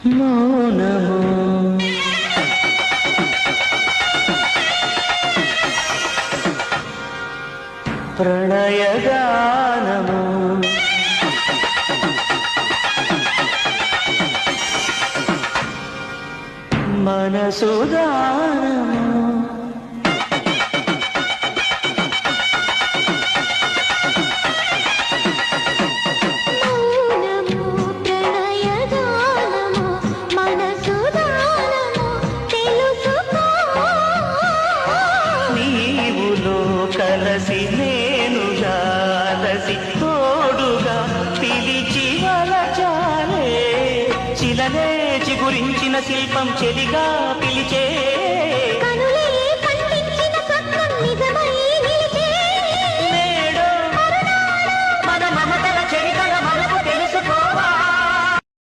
మౌనము ప్రణయగానము మనసుదానము కలసి నేను జాలసి తోడుగా పిలిచి వలచాలే చిలనే చిగురించిన శిల్పం చెలిగా పిలిచే